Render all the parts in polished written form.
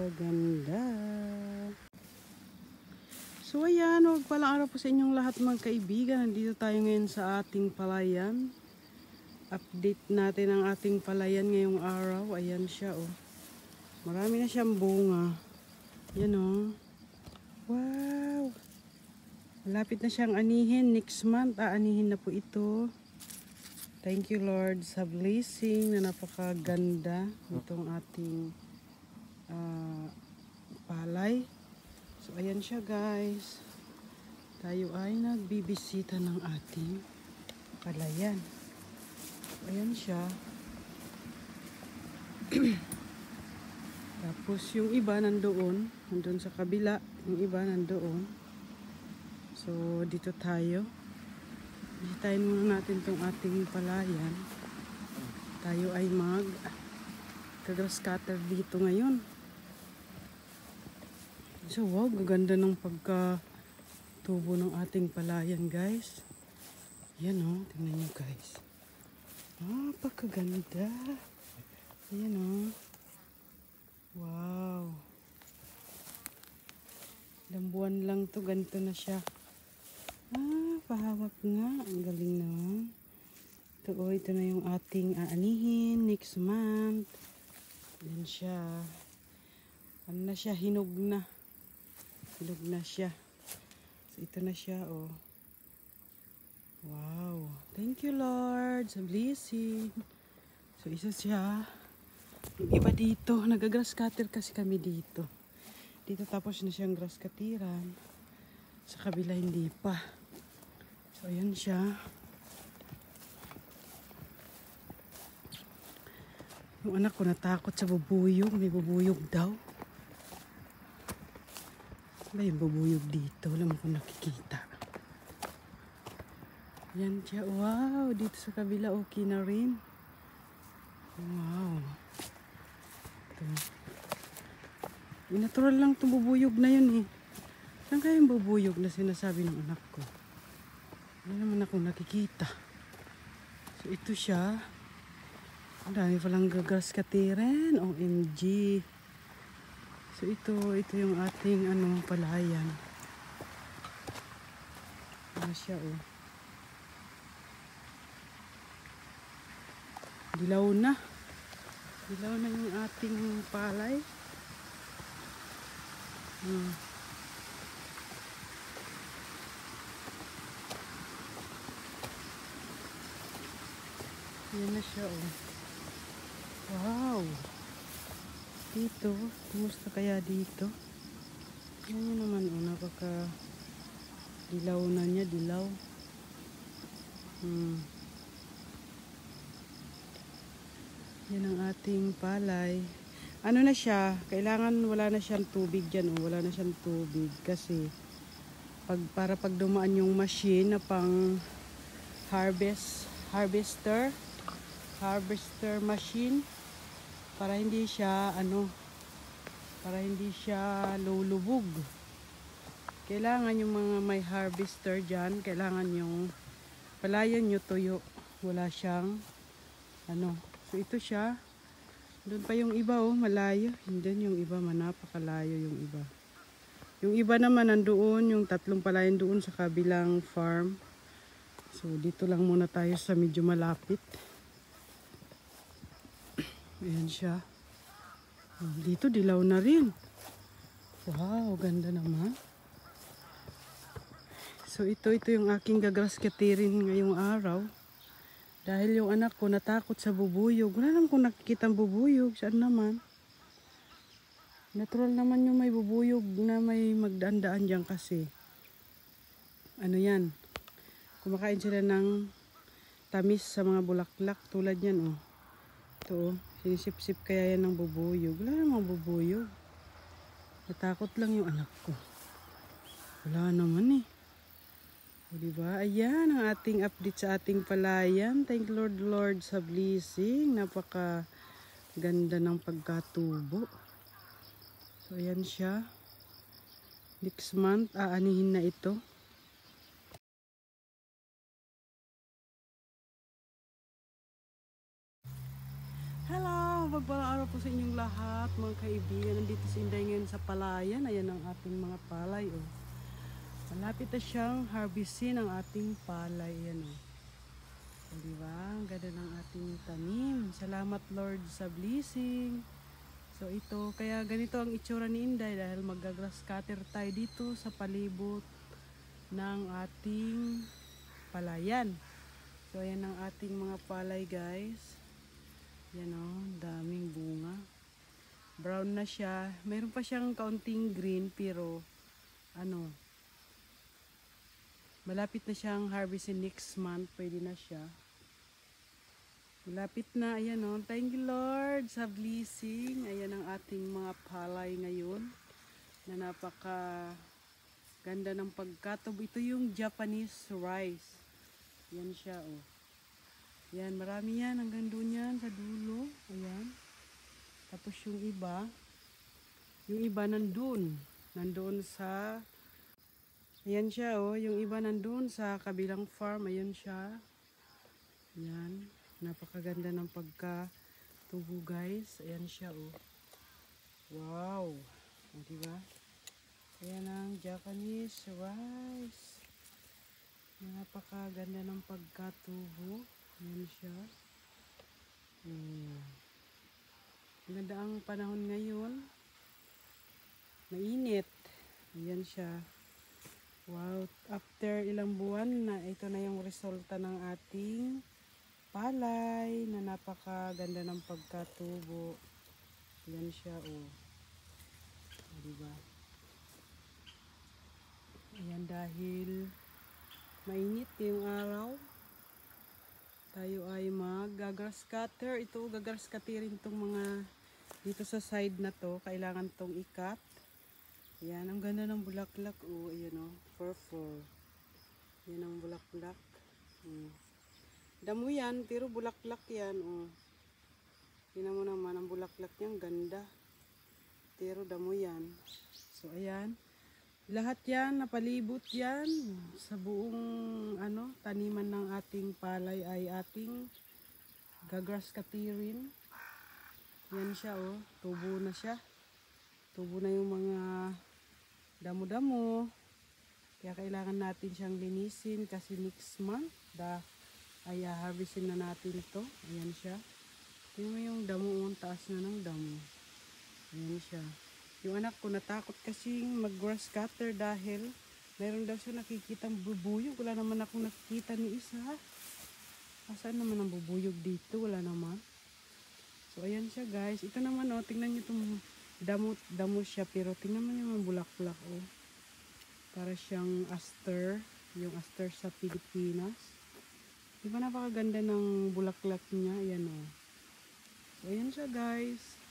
napakaganda. So ayan, magpalang araw po sa inyong lahat mga kaibigan. Nandito tayo ngayon sa ating palayan. Update natin ang ating palayan ngayong araw. Ayan siya oh. Marami na siyang bunga. Yan oh. Wow. Malapit na siyang anihin. Next month, aanihin na po ito. Thank you Lord sa blessing na napakaganda nitong ating palay. So ayan siya guys. Tayo ay nagbibisita ng ating palayan. So ayan siya. Tapos yung iba nandoon sa kabila. Yung iba nandoon. So dito tayo. Bisitahin muna natin itong ating palayan. Tayo ay grass cutter dito ngayon. So wow, gaganda ng pagkatubo ng ating palayan guys. Yan o, tingnan nyo guys. Napakaganda. Yan o. Wow. Ilang buwan lang to, ganito na siya. Pahawak nga. Ang galing naman. Ito na yung ating aanihin next month. Yan siya. Ano na siya? Hinog na. Hinog na siya. So, ito na siya, oh. Wow. Thank you, Lord, sa blessing. So, isa siya. Yung iba dito. Nag-grass cutter kasi kami dito. Dito tapos na siyang grass cutteran. Sa kabila hindi pa. So, ayan siya. Yung anak ko natakot sa bubuyog. May bubuyog daw. Wala yung bubuyog dito. Wala mo kung nakikita. Ayan siya. Wow! Dito sa kabila okay na rin. Wow! Ito. Natural lang itong bubuyog na yun eh. Saan kaya yung bubuyog na sinasabi ng anak ko? Wala naman akong nakikita. So ito siya. Ang dami palang grass cutteran. OMG. So ito yung ating palayan. Ano siya oh. Dilaw na. Dilaw na yung ating palay. Yan na siya oh. Wow. Dito, kumusta kaya dito? Yan yun naman oh, napaka dilaw na niya, dilaw. Yan ang ating palay. Ano na siya, kailangan wala na siyang tubig dyan oh. Wala na siyang tubig kasi para pag dumaan yung machine na pang harvester machine para hindi siya lulubog. Kailangan yung mga may harvester dyan, kailangan yung palayan nyo tuyo, wala siyang so ito siya. Doon pa yung iba oh, malayo. Hindi yung iba napakalayo yung iba naman nandoon, yung tatlong palayan doon sa kabilang farm. So dito lang muna tayo sa medyo malapit. Ayan siya. Dito dilaw na rin. Wow, ganda naman. So ito yung aking grass cutterin ngayong araw. Dahil yung anak ko natakot sa bubuyog. Wala naman kung nakikita ang bubuyog. Saan naman? Natural naman yung may bubuyog na may magdaan-daan dyan kasi. Ano yan? Kumakain sila ng tamis sa mga bulaklak. Tulad yan oh. Ito oh. Sinisip-sip kaya yan ng bubuyog. Wala namang bubuyog. Natakot lang yung anak ko. Wala naman eh. O diba? Ayan ang ating update sa ating palayan. Thank Lord sa blessing. Napaka ganda ng pagkatubo. So ayan siya. Next month aanihin na ito. mapagpalang araw po sa inyong lahat, mga kaibigan. Nandito si Inday ngayon sa palayan. Ayan ang ating mga palay. Oh. Malapit na siyang harvestin ang ating palay. Ayan, oh. So, diba? Ang ganda ng ating tanim. Salamat Lord sa blessing. So ito, kaya ganito ang itsura ni Inday dahil mag-grass cutter tayo dito sa palibot ng ating palayan. So ayan ang ating mga palay guys. Yan o, daming bunga. Brown na siya. Mayroon pa siyang kaunting green pero ano, malapit na siyang harvestin next month. Pwede na siya. Malapit na. Ayan o. Thank you Lord sa blessing. Ayan ang ating mga palay ngayon na napaka ganda ng pagkatob. Ito yung Japanese rice. Yan siya o. Yan, marami yan. Hanggang doon yan sa dulo. Ayan. Tapos yung iba nandun. Nandun sa, ayan siya oh. Yung iba nandun sa kabilang farm. Ayan siya. Ayan. Napakaganda ng pagkatubo guys. Ayan siya oh. Wow. Diba? Ayan ang Japanese rice. Napakaganda ng pagkatubo. Ayan siya. Maganda ang panahon ngayon. Mainit. Ayan siya. Wow. After ilang buwan na ito na yung resulta ng ating palay na napakaganda ng pagkatubo. Ayan siya oh. Diba? Ayan dahil mainit yung araw. Tayo ay mag-grass cutter. Ito, gagrass cutterin itong mga dito sa side na to. Kailangan tong ikat. Ayan, ang ganda ng bulaklak. Oh, ayan o, purple. Ayan ang bulaklak. Damo yan, pero bulaklak yan. Oh. Tingnan mo naman, ang bulaklak niyang ganda. Pero damo yan. So, ayan. Lahat yan, napalibot yan sa buong taniman ng ating palay ay ating gagrass cutterin. Yan siya oh, tubo na siya. Tubo na yung mga damo-damo. Kaya kailangan natin siyang linisin kasi next month ay harvestin na natin ito. Ayan siya. Tingnan mo yung damo, ang taas na ng damo. Ayan siya. Yung anak ko natakot kasing mag-grass cutter dahil meron daw siya nakikitang bubuyog. Wala naman akong nakikita ni isa. Saan naman ang bubuyog dito? Wala naman. So ayan siya guys. Ito naman oh, tingnan nyo itong damo siya. Pero tingnan mo yung bulaklak oh. Para siyang aster. Yung aster sa Pilipinas. Diba napakaganda ng bulaklak niya? Ayan oh. So ayan siya guys.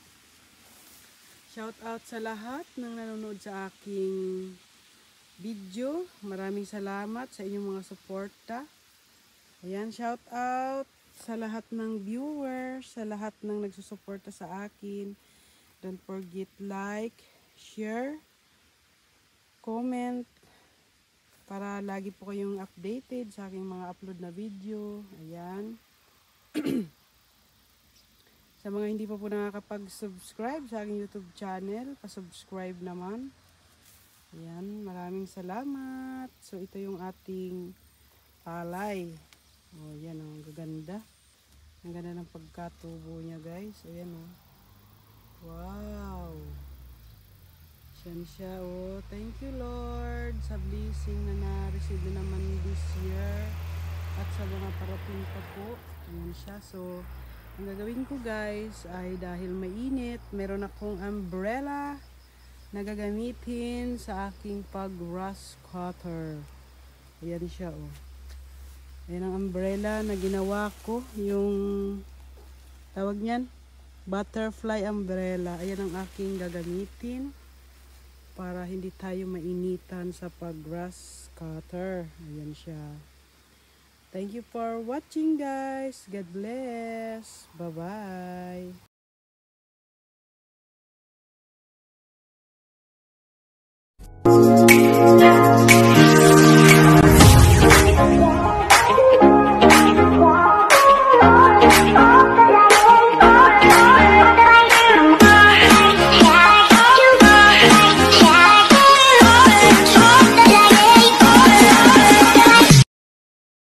Shout out sa lahat ng nanonood sa aking video. Maraming salamat sa inyong mga suporta. Ayan, shout out sa lahat ng viewers, sa lahat ng nagsusuporta sa akin. Don't forget like, share, comment para lagi po kayong updated sa aking mga upload na video. Ayan. Sa mga hindi pa po nakakapag-subscribe sa aking YouTube channel, pa-subscribe naman. Ayan, maraming salamat. So, ito yung ating palay. O, yan o, gaganda. Ang ganda ng pagkatubo niya, guys. Ayan o. Wow! Siyan siya o. Thank you, Lord, sa blessing na na-receive naman this year. At sa mga parating pa po. Ayan siya. So, ang gagawin ko guys ay dahil mainit, meron akong umbrella na gagamitin sa aking pag-grass cutter. Ayan siya oh. Ayan ang umbrella na ginawa ko. Yung tawag niyan, butterfly umbrella. Ayan ang aking gagamitin para hindi tayo mainitan sa pag-grass cutter. Ayan siya. Thank you for watching guys. God bless. Bye-bye.